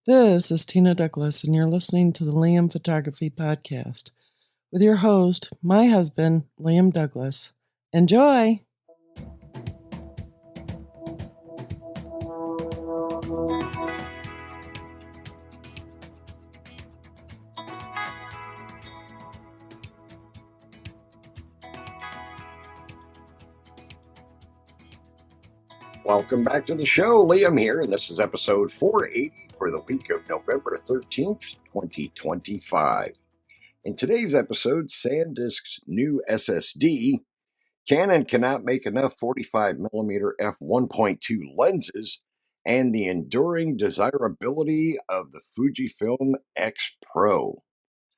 This is Tina Douglas, and you're listening to the Liam Photography Podcast with your host, my husband, Liam Douglas. Enjoy! Welcome back to the show. Liam here, and this is episode 480 for the week of November 13th, 2025. In today's episode, SanDisk's new SSD, Canon cannot make enough 45mm f1.2 lenses, and the enduring desirability of the Fujifilm X-Pro.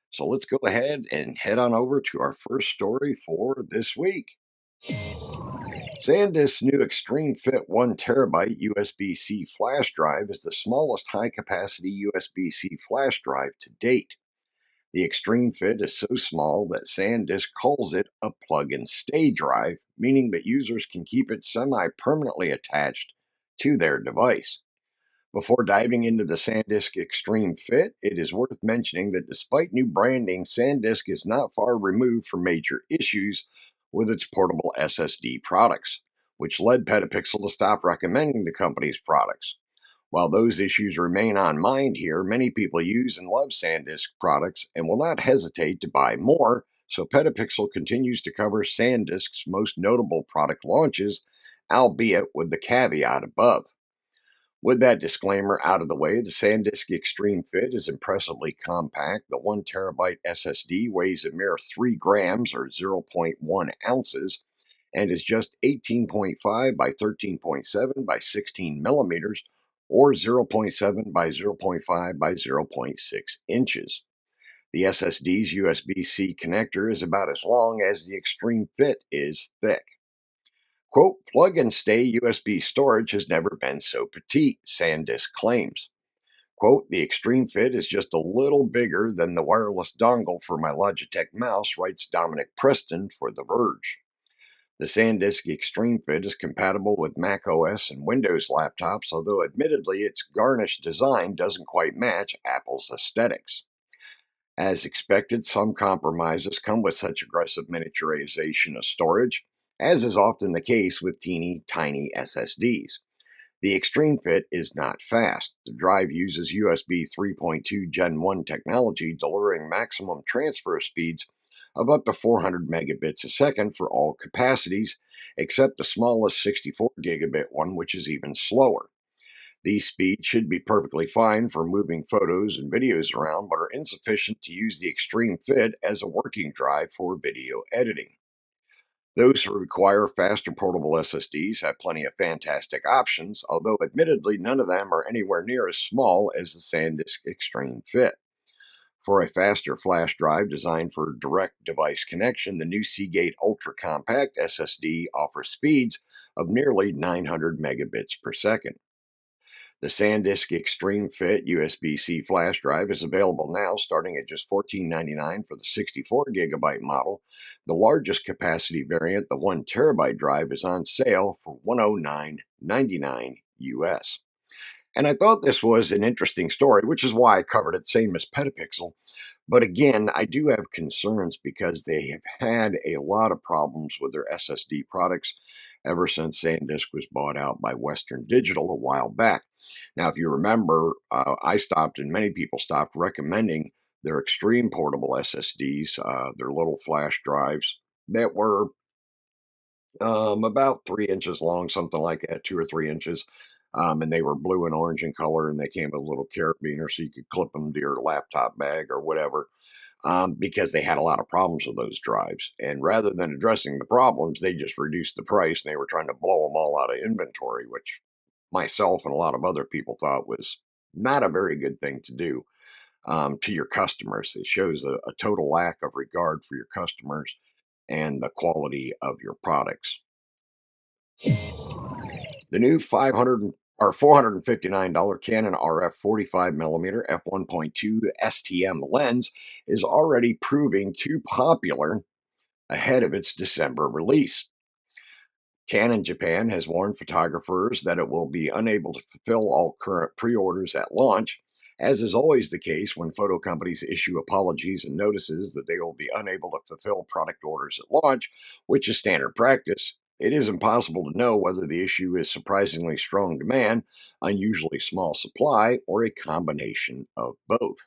So let's go ahead and head on over to our first story for this week. SanDisk's new Extreme Fit 1TB USB-C flash drive is the smallest high-capacity USB-C flash drive to date. The Extreme Fit is so small that SanDisk calls it a plug-and-stay drive, meaning that users can keep it semi-permanently attached to their device. Before diving into the SanDisk Extreme Fit, it is worth mentioning that despite new branding, SanDisk is not far removed from major issues with its portable SSD products, which led Petapixel to stop recommending the company's products. While those issues remain on mind here, many people use and love SanDisk products and will not hesitate to buy more, so Petapixel continues to cover SanDisk's most notable product launches, albeit with the caveat above. With that disclaimer out of the way, the SanDisk Extreme Fit is impressively compact. The 1TB SSD weighs a mere 3 grams or 0.1 ounces and is just 18.5 by 13.7 by 16 millimeters or 0.7 by 0.5 by 0.6 inches. The SSD's USB-C connector is about as long as the Extreme Fit is thick. Quote, plug-and-stay USB storage has never been so petite, SanDisk claims. Quote, the Extreme Fit is just a little bigger than the wireless dongle for my Logitech mouse, writes Dominic Preston for The Verge. The SanDisk Extreme Fit is compatible with Mac OS and Windows laptops, although admittedly its garnished design doesn't quite match Apple's aesthetics. As expected, some compromises come with such aggressive miniaturization of storage, as is often the case with teeny tiny SSDs. The Extreme Fit is not fast. The drive uses USB 3.2 Gen 1 technology, delivering maximum transfer speeds of up to 400 megabits a second for all capacities, except the smallest 64 gigabit one, which is even slower. These speeds should be perfectly fine for moving photos and videos around, but are insufficient to use the Extreme Fit as a working drive for video editing. Those who require faster portable SSDs have plenty of fantastic options, although admittedly none of them are anywhere near as small as the SanDisk Extreme Fit. For a faster flash drive designed for direct device connection, the new Seagate Ultra Compact SSD offers speeds of nearly 900 megabits per second. The SanDisk Extreme Fit USB-C flash drive is available now, starting at just $14.99 for the 64 gigabyte model. The largest capacity variant, the 1 terabyte drive, is on sale for $109.99 US. And I thought this was an interesting story, which is why I covered it, same as Petapixel. But again, I do have concerns because they have had a lot of problems with their SSD products ever since SanDisk was bought out by Western Digital a while back. Now, if you remember, I stopped and many people stopped recommending their extreme portable SSDs, their little flash drives that were about 3 inches long, something like that, 2 or 3 inches. And they were blue and orange in color, and they came with a little carabiner so you could clip them to your laptop bag or whatever, because they had a lot of problems with those drives. And rather than addressing the problems, they just reduced the price, and they were trying to blow them all out of inventory, which myself and a lot of other people thought was not a very good thing to do to your customers. It shows a total lack of regard for your customers and the quality of your products. The new $459 Canon RF 45mm f1.2 STM lens is already proving too popular ahead of its December release. Canon Japan has warned photographers that it will be unable to fulfill all current pre-orders at launch, As is always the case when photo companies issue apologies and notices that they will be unable to fulfill product orders at launch, which is standard practice, it is impossible to know whether the issue is surprisingly strong demand, unusually small supply, or a combination of both.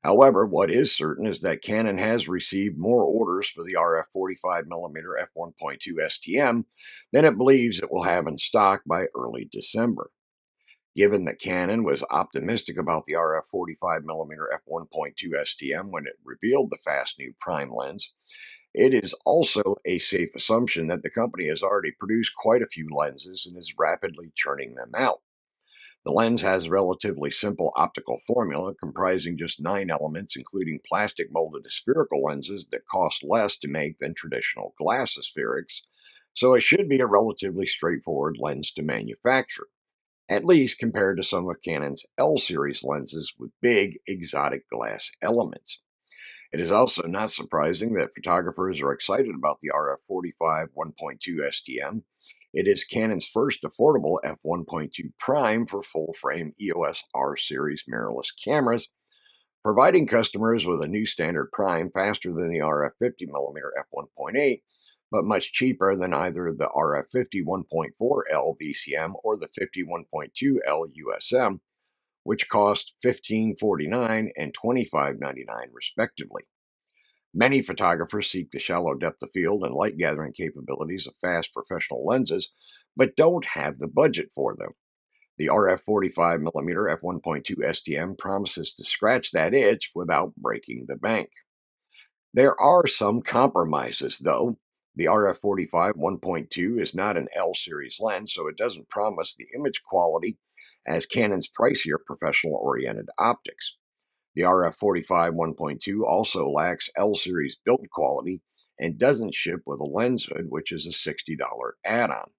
However, what is certain is that Canon has received more orders for the RF 45mm f1.2 STM than it believes it will have in stock by early December. Given that Canon was optimistic about the RF 45mm f1.2 STM when it revealed the fast new prime lens, it is also a safe assumption that the company has already produced quite a few lenses and is rapidly churning them out. The lens has a relatively simple optical formula comprising just 9 elements, including plastic molded spherical lenses that cost less to make than traditional glass spherics, so it should be a relatively straightforward lens to manufacture, at least compared to some of Canon's L series lenses with big exotic glass elements. It is also not surprising that photographers are excited about the RF45 1.2 STM. It is Canon's first affordable f1.2 prime for full frame EOS R series mirrorless cameras, providing customers with a new standard prime faster than the RF 50mm f1.8, but much cheaper than either the RF 50 1.4L VCM or the 50 1.2L USM, which cost $15.49 and $25.99 respectively. Many photographers seek the shallow depth of field and light gathering capabilities of fast professional lenses, but don't have the budget for them. The RF 45mm f1.2 STM promises to scratch that itch without breaking the bank. There are some compromises, though. The RF 45 1.2 is not an L series lens, so it doesn't promise the image quality as Canon's pricier professional oriented optics. The RF 45 1.2 also lacks L series build quality and doesn't ship with a lens hood, which is a $60 add on.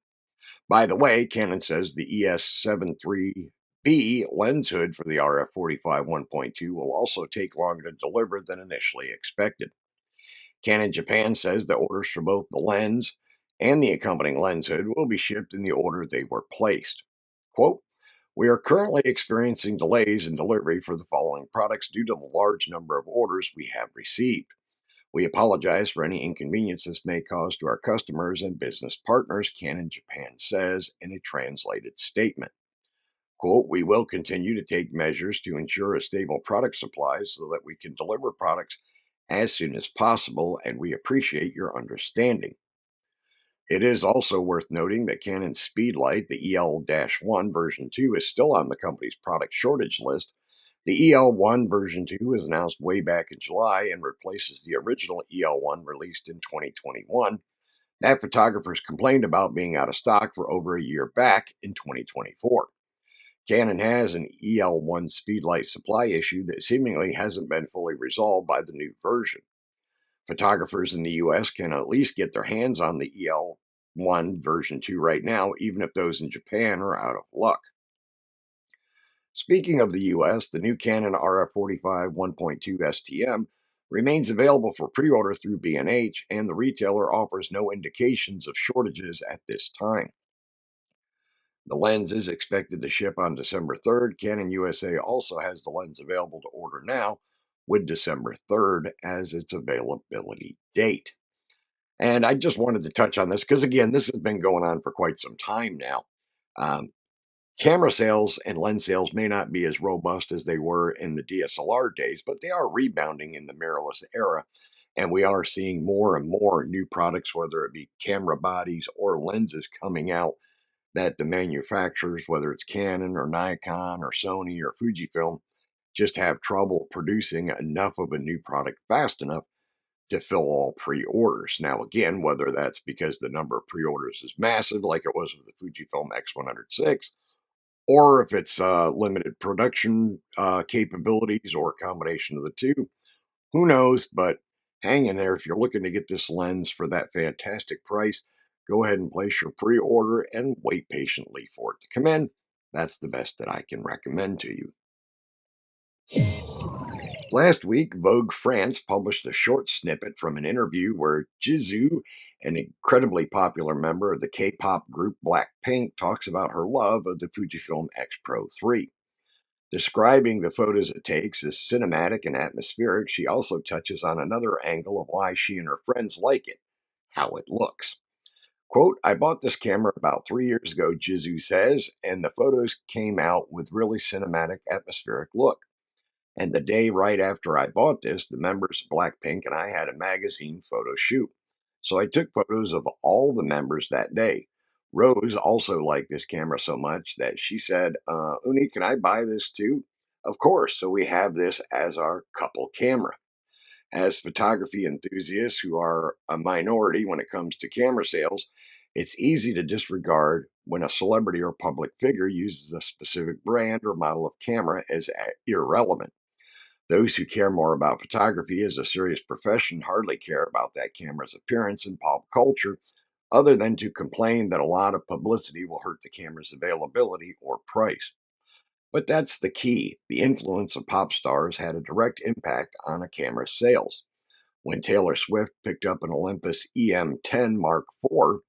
By the way, Canon says the ES73B lens hood for the RF 45 1.2 will also take longer to deliver than initially expected. Canon Japan says the orders for both the lens and the accompanying lens hood will be shipped in the order they were placed. Quote, "We are currently experiencing delays in delivery for the following products due to the large number of orders we have received. We apologize for any inconvenience this may cause to our customers and business partners," Canon Japan says in a translated statement. Quote, "We will continue to take measures to ensure a stable product supply so that we can deliver products as soon as possible, and we appreciate your understanding." It is also worth noting that Canon's Speedlight, the EL-1 version 2, is still on the company's product shortage list. The EL-1 version 2 was announced way back in July and replaces the original EL-1 released in 2021 that photographers complained about being out of stock for over a year back in 2024. Canon has an EL-1 Speedlight supply issue that seemingly hasn't been fully resolved by the new version. Photographers in the US can at least get their hands on the EL-1 version 2 right now, even if those in Japan are out of luck. Speaking of the US, the new Canon RF45 1.2 STM remains available for pre-order through B&H, and the retailer offers no indications of shortages at this time. The lens is expected to ship on December 3rd. Canon USA also has the lens available to order now, with December 3rd as its availability date. And I just wanted to touch on this because, again, this has been going on for quite some time now. Um, Camera sales and lens sales may not be as robust as they were in the DSLR days, but they are rebounding in the mirrorless era. And we are seeing more and more new products, whether it be camera bodies or lenses, coming out that the manufacturers, whether it's Canon or Nikon or Sony or Fujifilm, just have trouble producing enough of a new product fast enough to fill all pre-orders. Now, again, whether that's because the number of pre-orders is massive, like it was with the Fujifilm X106, or if it's limited production capabilities or a combination of the two, who knows? But hang in there. If you're looking to get this lens for that fantastic price, go ahead and place your pre-order and wait patiently for it to come in. That's the best that I can recommend to you. Last week, Vogue France published a short snippet from an interview where Jisoo, an incredibly popular member of the K-pop group Blackpink, talks about her love of the Fujifilm X-Pro 3. Describing the photos it takes as cinematic and atmospheric, she also touches on another angle of why she and her friends like it: how it looks. Quote, I bought this camera about 3 years ago, Jizu says, and the photos came out with really cinematic, atmospheric look. And the day right after I bought this, the members of Blackpink and I had a magazine photo shoot. So I took photos of all the members that day. Rose also liked this camera so much that she said, Uni, can I buy this too? Of course. So we have this as our couple camera. As photography enthusiasts who are a minority when it comes to camera sales, it's easy to disregard when a celebrity or public figure uses a specific brand or model of camera as irrelevant. Those who care more about photography as a serious profession hardly care about that camera's appearance in pop culture, other than to complain that a lot of publicity will hurt the camera's availability or price. But that's the key. The influence of pop stars had a direct impact on a camera's sales. When Taylor Swift picked up an Olympus EM10 Mark IV,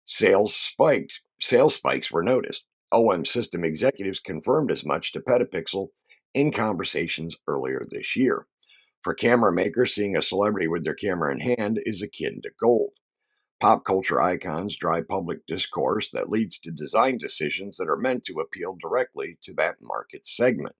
sales spiked. Sales spikes were noticed. OM system executives confirmed as much to Petapixel in conversations earlier this year. For camera makers, seeing a celebrity with their camera in hand is akin to gold. Pop culture icons drive public discourse that leads to design decisions that are meant to appeal directly to that market segment.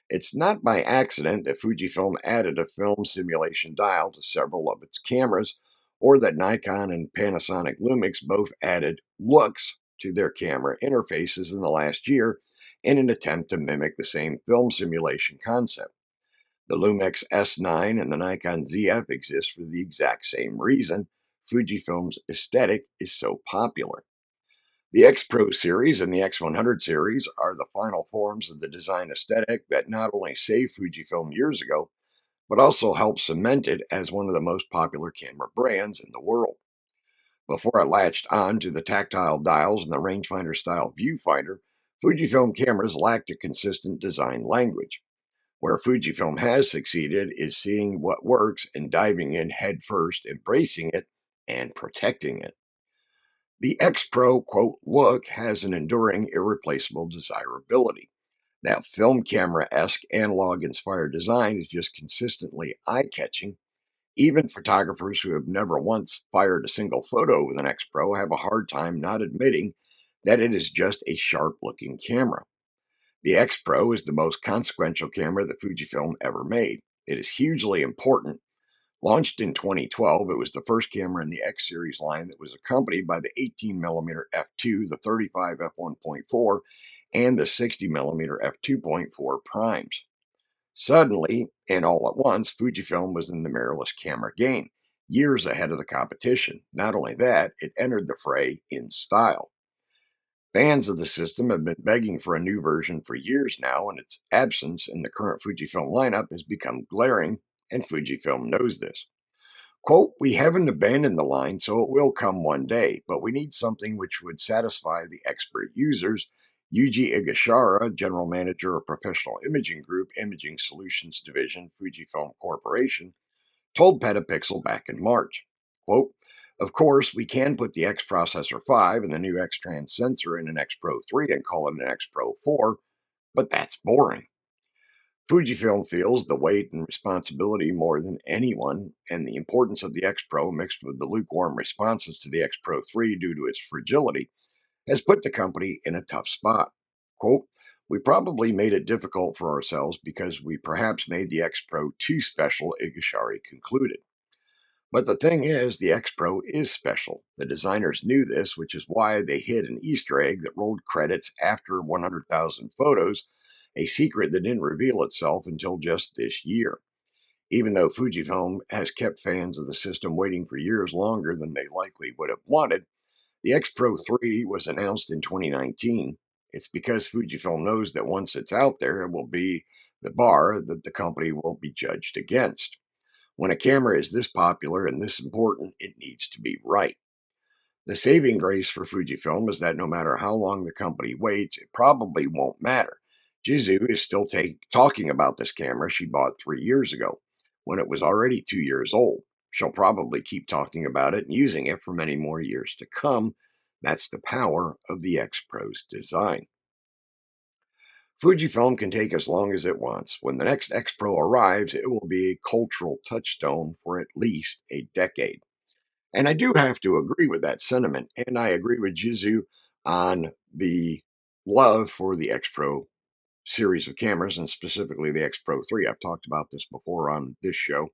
It's not by accident that Fujifilm added a film simulation dial to several of its cameras, or that Nikon and Panasonic Lumix both added looks to their camera interfaces in the last year in an attempt to mimic the same film simulation concept. The Lumix S9 and the Nikon ZF exist for the exact same reason. Fujifilm's aesthetic is so popular. The X-Pro series and the X100 series are the final forms of the design aesthetic that not only saved Fujifilm years ago, but also helped cement it as one of the most popular camera brands in the world. Before it latched on to the tactile dials and the rangefinder style viewfinder, Fujifilm cameras lacked a consistent design language. Where Fujifilm has succeeded is seeing what works and diving in headfirst, embracing it, and protecting it. The X Pro, quote, look has an enduring, irreplaceable desirability. That film camera esque analog inspired design is just consistently eye catching. Even photographers who have never once fired a single photo with an X Pro have a hard time not admitting that it is just a sharp looking camera. The X Pro is the most consequential camera that Fujifilm ever made. It is hugely important. Launched in 2012, it was the first camera in the X series line that was accompanied by the 18mm f2, the 35 f1.4, and the 60mm f2.4 primes. Suddenly, and all at once, Fujifilm was in the mirrorless camera game, years ahead of the competition. Not only that, it entered the fray in style. Fans of the system have been begging for a new version for years now, and its absence in the current Fujifilm lineup has become glaring, and Fujifilm knows this. Quote, we haven't abandoned the line, so it will come one day, but we need something which would satisfy the expert users. Yuji Igashara, General Manager of Professional Imaging Group, Imaging Solutions Division, Fujifilm Corporation, told Petapixel back in March. Quote, of course, we can put the X Processor 5 and the new X Trans sensor in an X Pro 3 and call it an X Pro 4, but that's boring. Fujifilm feels the weight and responsibility more than anyone, and the importance of the X Pro mixed with the lukewarm responses to the X Pro 3 due to its fragility has put the company in a tough spot. Quote, we probably made it difficult for ourselves because we perhaps made the X Pro too special, Igashari concluded. But the thing is, the X Pro is special. The designers knew this, which is why they hid an Easter egg that rolled credits after 100,000 photos, a secret that didn't reveal itself until just this year. Even though Fujifilm has kept fans of the system waiting for years longer than they likely would have wanted, the X Pro 3 was announced in 2019. It's because Fujifilm knows that once it's out there, it will be the bar that the company will be judged against. When a camera is this popular and this important, it needs to be right. The saving grace for Fujifilm is that no matter how long the company waits, it probably won't matter. Jizu is still talking about this camera she bought 3 years ago, when it was already 2 years old. She'll probably keep talking about it and using it for many more years to come. That's the power of the X Pro's design. Fujifilm can take as long as it wants. When the next X-Pro arrives, it will be a cultural touchstone for at least a decade. And I do have to agree with that sentiment. And I agree with Jizu on the love for the X-Pro series of cameras, and specifically the X-Pro 3. I've talked about this before on this show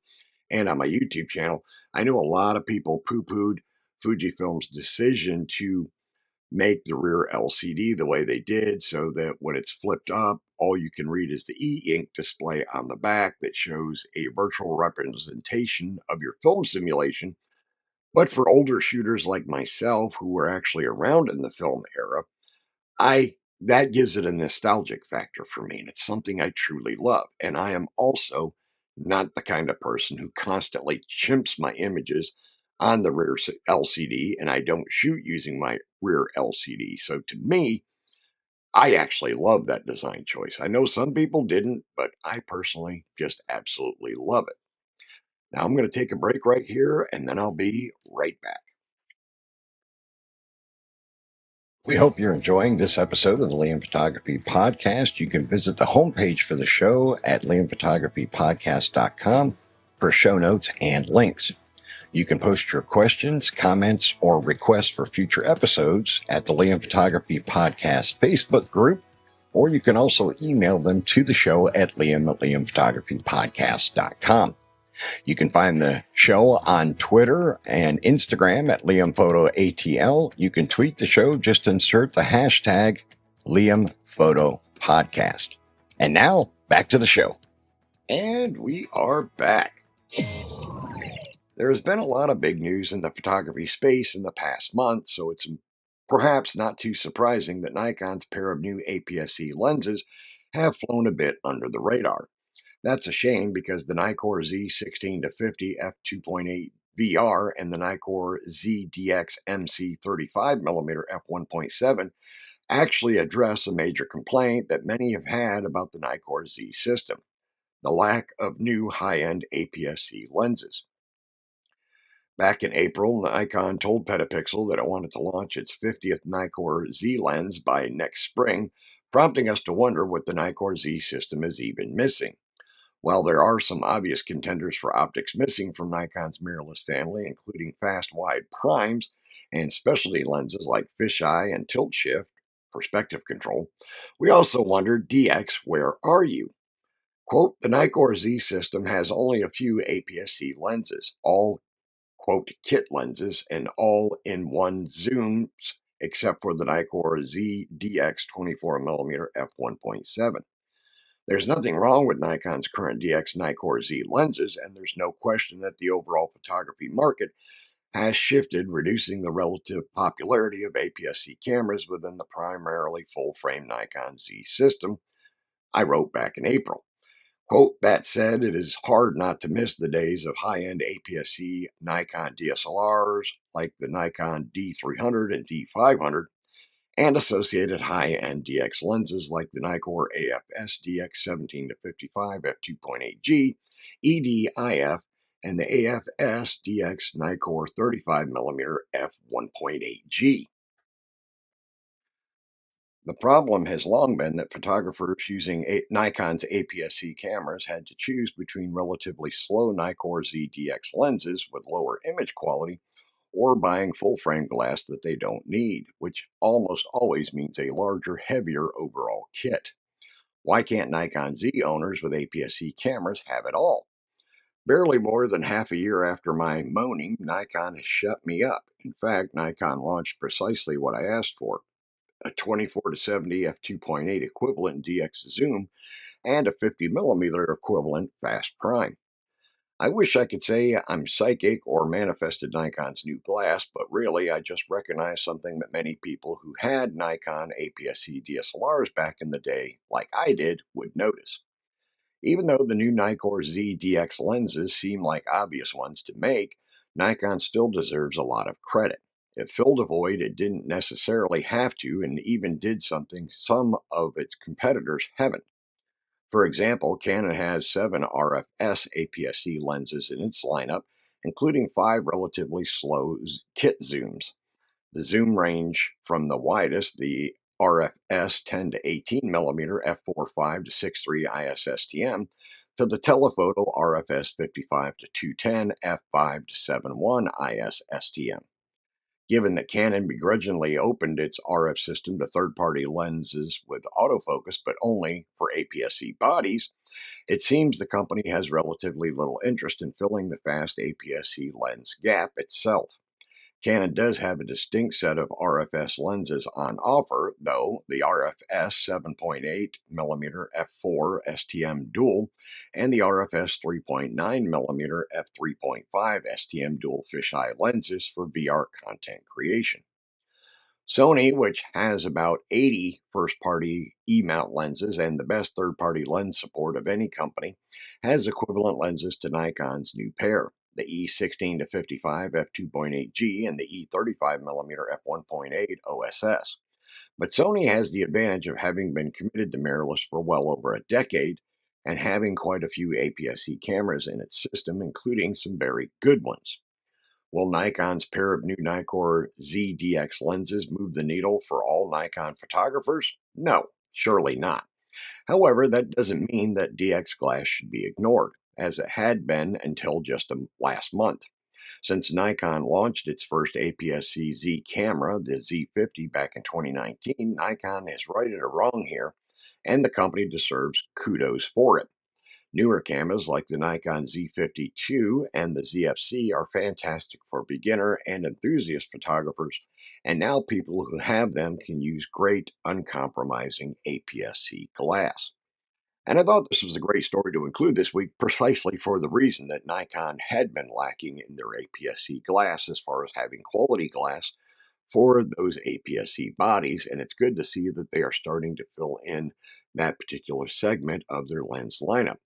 and on my YouTube channel. I know a lot of people poo-pooed Fujifilm's decision to make the rear LCD the way they did, so that when it's flipped up, all you can read is the e-ink display on the back that shows a virtual representation of your film simulation. But for older shooters like myself, who were actually around in the film era, I that gives it a nostalgic factor for me, and it's something I truly love. And I am also not the kind of person who constantly chimps my images on the rear LCD, and I don't shoot using my rear LCD. So to me, I actually love that design choice. I know some people didn't, but I personally just absolutely love it. Now I'm going to take a break right here, and then I'll be right back. We hope you're enjoying this episode of the Liam Photography Podcast. You can visit the homepage for the show at liamphotographypodcast.com for show notes and links. You can post your questions, comments, or requests for future episodes at the Liam Photography Podcast Facebook group, or you can also email them to the show at liamphotographypodcast.com. You can find the show on Twitter and Instagram at LiamPhotoATL. You can tweet the show, just insert the hashtag LiamPhotoPodcast. And now, back to the show. And we are back. There has been a lot of big news in the photography space in the past month, so it's perhaps not too surprising that Nikon's pair of new APS-C lenses have flown a bit under the radar. That's a shame, because the Nikkor Z16-50 f2.8 VR and the Nikkor ZDX MC 35mm f1.7 actually address a major complaint that many have had about the Nikkor Z system: the lack of new high-end APS-C lenses. Back in April, Nikon told Petapixel that it wanted to launch its 50th Nikkor Z lens by next spring, prompting us to wonder what the Nikkor Z system is even missing. While there are some obvious contenders for optics missing from Nikon's mirrorless family, including fast-wide primes and specialty lenses like fisheye and tilt shift perspective control, we also wondered, DX, where are you? Quote, the Nikkor Z system has only a few APS-C lenses, all, quote, kit lenses, and all in one zooms, except for the Nikkor Z DX 24mm f1.7. There's nothing wrong with Nikon's current DX Nikkor Z lenses, and there's no question that the overall photography market has shifted, reducing the relative popularity of APS-C cameras within the primarily full-frame Nikon Z system, I wrote back in April. Quote, that said, it is hard not to miss the days of high-end APS-C Nikon DSLRs like the Nikon D300 and D500, and associated high-end DX lenses like the Nikkor AFS DX 17-55 f2.8G, EDIF, and the AFS DX Nikkor 35mm f1.8G. The problem has long been that photographers using Nikon's APS-C cameras had to choose between relatively slow Nikkor Z DX lenses with lower image quality, or buying full-frame glass that they don't need, which almost always means a larger, heavier overall kit. Why can't Nikon Z owners with APS-C cameras have it all? Barely more than half a year after my moaning, Nikon has shut me up. In fact, Nikon launched precisely what I asked for: a 24-70 f2.8 equivalent DX zoom and a 50mm equivalent fast prime. I wish I could say I'm psychic or manifested Nikon's new glass, but really I just recognized something that many people who had Nikon APS-C DSLRs back in the day, like I did, would notice. Even though the new Nikkor Z DX lenses seem like obvious ones to make, Nikon still deserves a lot of credit. It filled a void it didn't necessarily have to, and even did something some of its competitors haven't. For example, Canon has 7 RFS APS-C lenses in its lineup, including 5 relatively slow kit zooms. The zoom range from the widest, the RFS 10 to 18mm f4.5 to 6.3 ISSTM to the telephoto RFS 55 to 210 f5 to 7.1 ISSTM. Given that Canon begrudgingly opened its RF system to third-party lenses with autofocus, but only for APS-C bodies, it seems the company has relatively little interest in filling the fast APS-C lens gap itself. Canon does have a distinct set of RFS lenses on offer, though the RFS 7.8mm f4 STM dual and the RFS 3.9mm f3.5 STM dual fisheye lenses for VR content creation. Sony, which has about 80 first party E mount lenses and the best third party lens support of any company, has equivalent lenses to Nikon's new pair, the E16 to 55 f2.8G and the E35mm f1.8 OSS. But Sony has the advantage of having been committed to mirrorless for well over a decade and having quite a few APS-C cameras in its system, including some very good ones. Will Nikon's pair of new Nikkor ZDX lenses move the needle for all Nikon photographers? No, surely not. However, that doesn't mean that DX glass should be ignored, as it had been until just last month. Since Nikon launched its first APS-C Z camera, the Z50, back in 2019, Nikon has righted a wrong here, and the company deserves kudos for it. Newer cameras like the Nikon Z52 and the ZFC are fantastic for beginner and enthusiast photographers, and now people who have them can use great, uncompromising APS-C glass. And I thought this was a great story to include this week precisely for the reason that Nikon had been lacking in their APS-C glass as far as having quality glass for those APS-C bodies, and it's good to see that they are starting to fill in that particular segment of their lens lineup.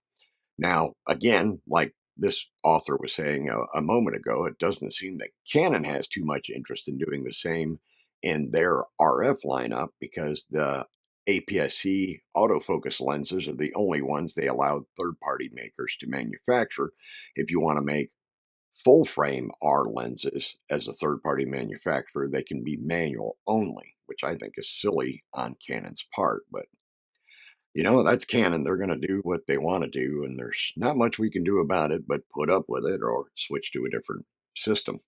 Now, again, like this author was saying a moment ago, it doesn't seem that Canon has too much interest in doing the same in their RF lineup, because the APS-C autofocus lenses are the only ones they allow third-party makers to manufacture. If you want to make full frame R lenses as a third-party manufacturer, they can be manual only, which I think is silly on Canon's part, but that's Canon. They're going to do what they want to do, and there's not much we can do about it but put up with it or switch to a different system.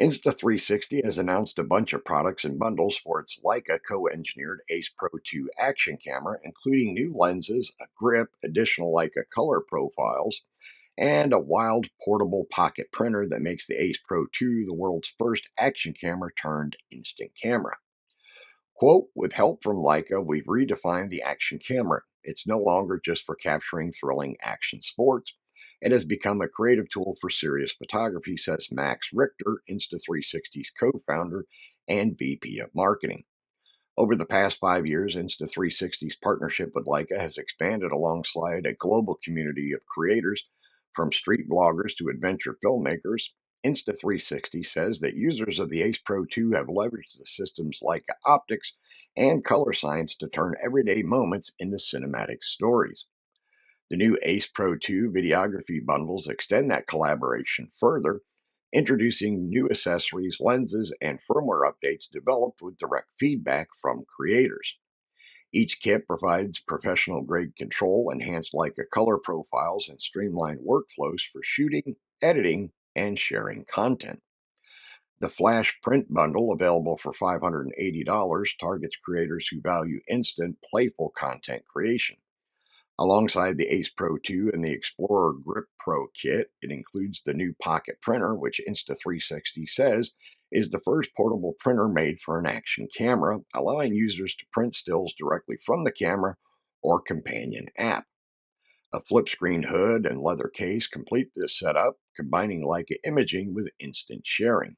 Insta360 has announced a bunch of products and bundles for its Leica co-engineered Ace Pro 2 action camera, including new lenses, a grip, additional Leica color profiles, and a wild portable pocket printer that makes the Ace Pro 2 the world's first action camera turned instant camera. Quote, with help from Leica, we've redefined the action camera. It's no longer just for capturing thrilling action sports. It has become a creative tool for serious photography, says Max Richter, Insta360's co-founder and VP of marketing. Over the past 5 years, Insta360's partnership with Leica has expanded alongside a global community of creators, from street bloggers to adventure filmmakers. Insta360 says that users of the Ace Pro 2 have leveraged the system's Leica optics and color science to turn everyday moments into cinematic stories. The new Ace Pro 2 videography bundles extend that collaboration further, introducing new accessories, lenses, and firmware updates developed with direct feedback from creators. Each kit provides professional grade control, enhanced Leica color profiles, and streamlined workflows for shooting, editing, and sharing content. The Flash Print Bundle, available for $580, targets creators who value instant, playful content creation. Alongside the Ace Pro 2 and the Explorer Grip Pro kit, it includes the new Pocket Printer, which Insta360 says is the first portable printer made for an action camera, allowing users to print stills directly from the camera or companion app. A flip screen hood and leather case complete this setup, combining Leica imaging with instant sharing.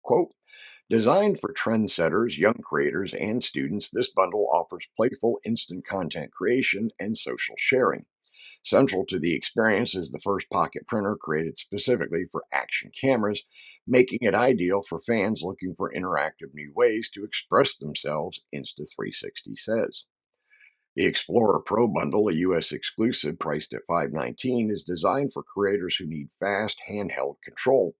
Quote, designed for trendsetters, young creators, and students, this bundle offers playful instant content creation and social sharing. Central to the experience is the first pocket printer created specifically for action cameras, making it ideal for fans looking for interactive new ways to express themselves, Insta360 says. The Explorer Pro bundle, a US exclusive priced at $519, is designed for creators who need fast handheld control.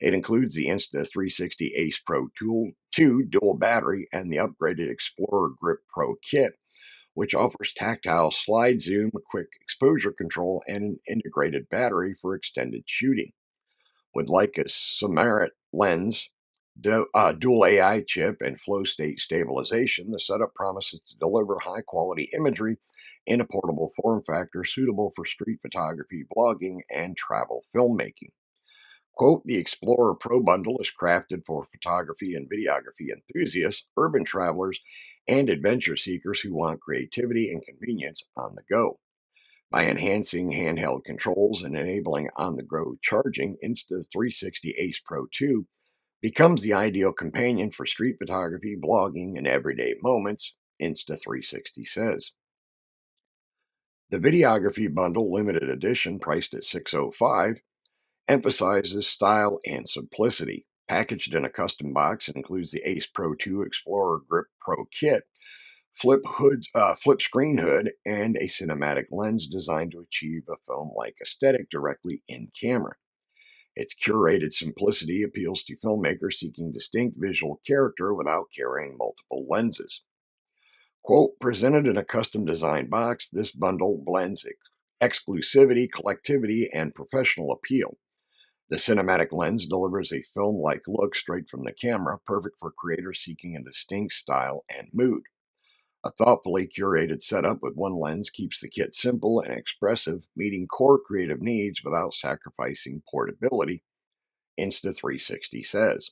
It includes the Insta360 Ace Pro 2 dual battery and the upgraded Explorer Grip Pro kit, which offers tactile slide zoom, quick exposure control, and an integrated battery for extended shooting. With Leica's Samaritt lens, dual AI chip, and flow state stabilization, the setup promises to deliver high quality imagery in a portable form factor suitable for street photography, blogging, and travel filmmaking. Quote, the Explorer Pro bundle is crafted for photography and videography enthusiasts, urban travelers, and adventure seekers who want creativity and convenience on the go. By enhancing handheld controls and enabling on the go charging, Insta360 Ace Pro 2 becomes the ideal companion for street photography, blogging, and everyday moments, Insta360 says. The Videography Bundle Limited Edition, priced at $605, emphasizes style and simplicity. Packaged in a custom box, it includes the Ace Pro 2 Explorer Grip Pro kit, flip screen hood, and a cinematic lens designed to achieve a film-like aesthetic directly in camera. Its curated simplicity appeals to filmmakers seeking distinct visual character without carrying multiple lenses. Quote, presented in a custom designed box, this bundle blends exclusivity, collectivity, and professional appeal. The cinematic lens delivers a film-like look straight from the camera, perfect for creators seeking a distinct style and mood. A thoughtfully curated setup with one lens keeps the kit simple and expressive, meeting core creative needs without sacrificing portability, Insta360 says.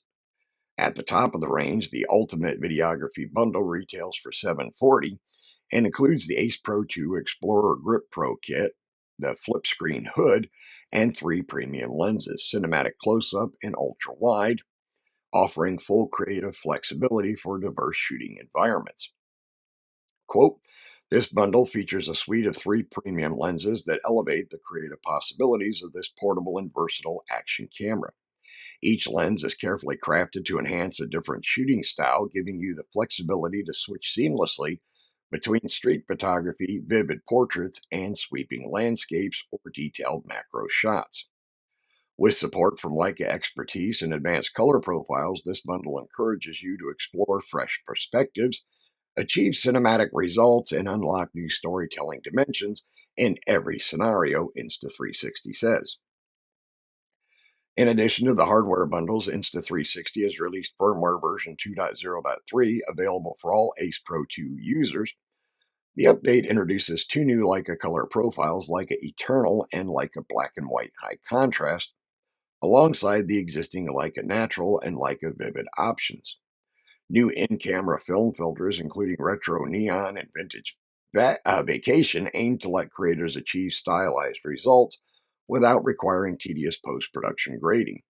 At the top of the range, the Ultimate Videography Bundle retails for $740 and includes the Ace Pro 2 Explorer Grip Pro kit, the flip screen hood, and 3 premium lenses, cinematic close-up and ultra-wide, offering full creative flexibility for diverse shooting environments. Quote, this bundle features a suite of 3 premium lenses that elevate the creative possibilities of this portable and versatile action camera. Each lens is carefully crafted to enhance a different shooting style, giving you the flexibility to switch seamlessly between street photography, vivid portraits, and sweeping landscapes or detailed macro shots. With support from Leica expertise and advanced color profiles, this bundle encourages you to explore fresh perspectives, achieve cinematic results, and unlock new storytelling dimensions in every scenario, Insta360 says. In addition to the hardware bundles, Insta360 has released firmware version 2.0.3 available for all Ace Pro 2 users. The update introduces 2 new Leica color profiles, Leica Eternal and Leica Black and White High Contrast, alongside the existing Leica Natural and Leica Vivid options. New in-camera film filters, including retro neon and vintage vacation, aim to let creators achieve stylized results without requiring tedious post-production grading.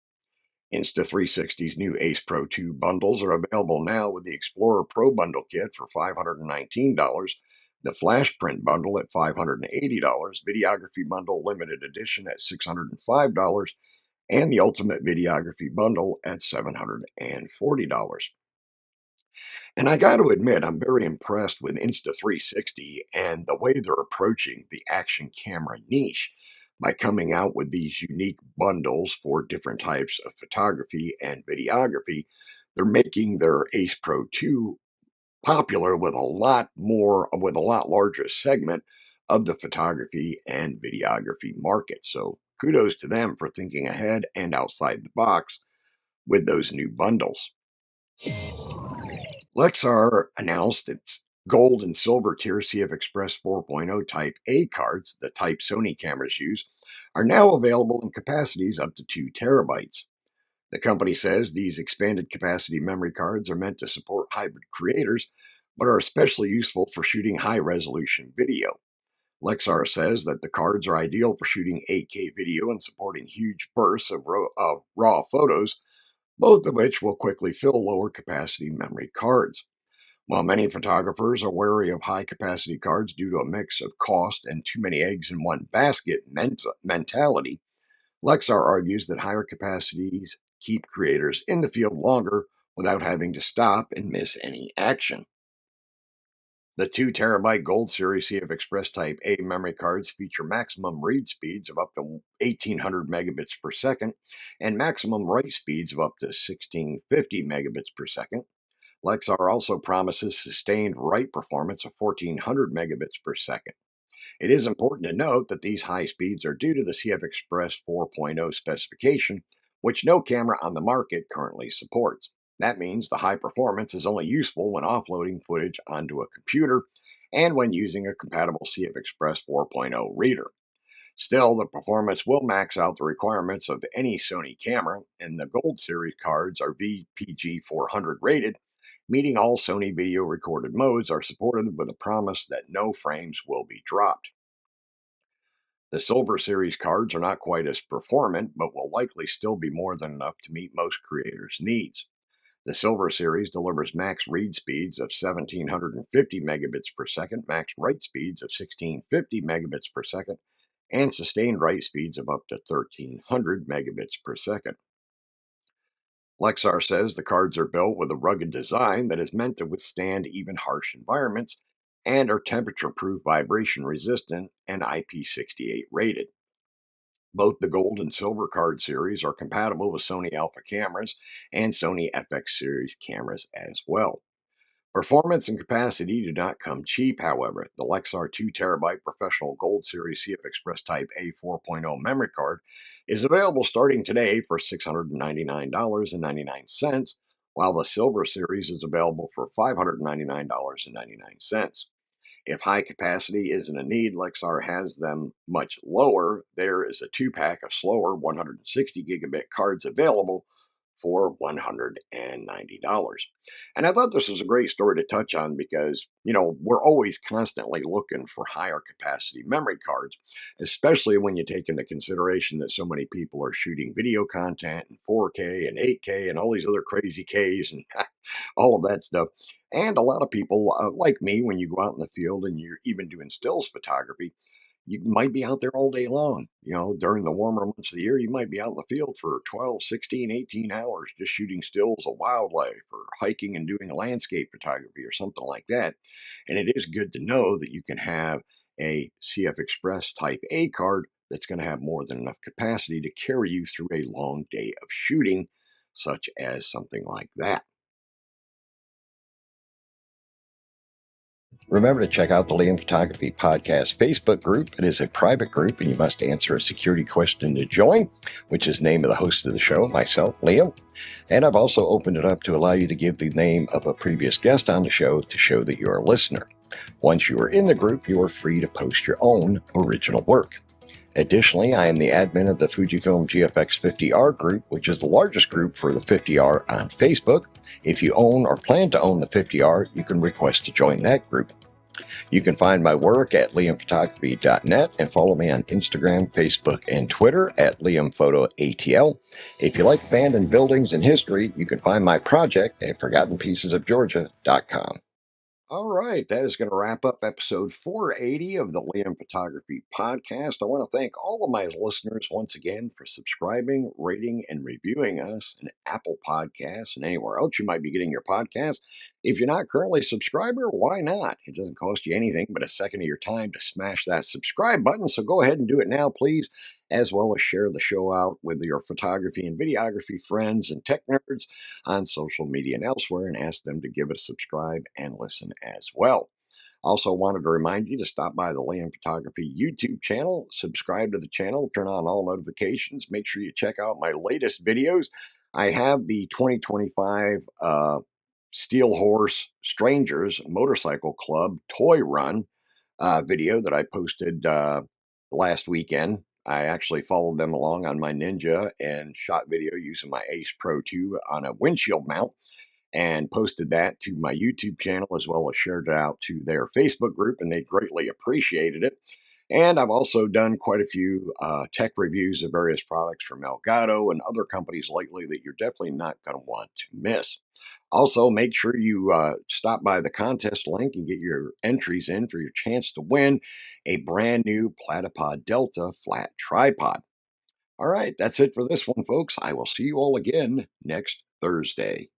Insta360's new Ace Pro 2 bundles are available now with the Explorer Pro bundle kit for $519, the Flash Print bundle at $580, Videography Bundle Limited Edition at $605, and the Ultimate Videography Bundle at $740. And I got to admit, I'm very impressed with Insta360 and the way they're approaching the action camera niche by coming out with these unique bundles for different types of photography and videography. They're making their Ace Pro 2 popular with with a lot larger segment of the photography and videography market. So kudos to them for thinking ahead and outside the box with those new bundles. Lexar announced its gold and silver tier CF Express 4.0 Type A cards, the type Sony cameras use, are now available in capacities up to 2 terabytes. The company says these expanded capacity memory cards are meant to support hybrid creators, but are especially useful for shooting high resolution video. Lexar says that the cards are ideal for shooting 8K video and supporting huge bursts of raw photos, both of which will quickly fill lower capacity memory cards. While many photographers are wary of high capacity cards due to a mix of cost and too many eggs in one basket mentality, Lexar argues that higher capacities keep creators in the field longer without having to stop and miss any action. The 2 terabyte Gold Series CF Express Type A memory cards feature maximum read speeds of up to 1800 megabits per second and maximum write speeds of up to 1650 megabits per second. Lexar also promises sustained write performance of 1400 megabits per second. It is important to note that these high speeds are due to the CF Express 4.0 specification, which no camera on the market currently supports. That means the high performance is only useful when offloading footage onto a computer and when using a compatible CF Express 4.0 reader. Still, the performance will max out the requirements of any Sony camera, and the Gold Series cards are VPG 400 rated, meaning all Sony video recorded modes are supported with a promise that no frames will be dropped. The Silver Series cards are not quite as performant, but will likely still be more than enough to meet most creators' needs. The Silver Series delivers max read speeds of 1750 megabits per second, max write speeds of 1650 megabits per second, and sustained write speeds of up to 1300 megabits per second. Lexar says the cards are built with a rugged design that is meant to withstand even harsh environments and are temperature proof, vibration resistant, and IP68 rated. Both the Gold and Silver card series are compatible with Sony Alpha cameras and Sony FX series cameras as well. Performance and capacity do not come cheap, however. The Lexar 2 terabyte professional Gold Series CF Express Type A 4.0 memory card is available starting today for $699.99, while the Silver Series is available for $599.99. If high capacity isn't a need, Lexar has them much lower. There is a 2-pack of slower 160 gigabit cards available for $190. And I thought this was a great story to touch on because, we're always constantly looking for higher capacity memory cards, especially when you take into consideration that so many people are shooting video content in 4K and 8K and all these other crazy Ks and all of that stuff. And a lot of people, like me, when you go out in the field and you're even doing stills photography, you might be out there all day long. During the warmer months of the year, you might be out in the field for 12, 16, 18 hours just shooting stills of wildlife or hiking and doing landscape photography or something like that. And it is good to know that you can have a CF Express Type A card that's going to have more than enough capacity to carry you through a long day of shooting, such as something like that. Remember to check out the Liam Photography Podcast Facebook group. It is a private group, and you must answer a security question to join, which is the name of the host of the show, myself, Liam. And I've also opened it up to allow you to give the name of a previous guest on the show to show that you're a listener. Once you are in the group, you are free to post your own original work. Additionally, I am the admin of the Fujifilm GFX 50R group, which is the largest group for the 50R on Facebook. If you own or plan to own the 50R, you can request to join that group. You can find my work at liamphotography.net and follow me on Instagram, Facebook, and Twitter at liamphotoatl. If you like abandoned buildings and history, you can find my project at forgottenpiecesofgeorgia.com. All right, that is going to wrap up episode 480 of the Liam Photography Podcast. I want to thank all of my listeners once again for subscribing, rating, and reviewing us in Apple Podcasts and anywhere else you might be getting your podcast. If you're not currently a subscriber, why not? It doesn't cost you anything but a second of your time to smash that subscribe button, so go ahead and do it now, please, as well as share the show out with your photography and videography friends and tech nerds on social media and elsewhere, and ask them to give it a subscribe and listen as well. Also wanted to remind you to stop by the Liam Photography YouTube channel, subscribe to the channel, turn on all notifications, make sure you check out my latest videos. I have the 2025 Steel Horse Strangers Motorcycle Club Toy Run video that I posted last weekend. I actually followed them along on my Ninja and shot video using my Ace Pro 2 on a windshield mount and posted that to my YouTube channel, as well as shared it out to their Facebook group, and they greatly appreciated it. And I've also done quite a few tech reviews of various products from Elgato and other companies lately that you're definitely not going to want to miss. Also, make sure you stop by the contest link and get your entries in for your chance to win a brand new Platypod Delta flat tripod. All right, that's it for this one, folks. I will see you all again next Thursday.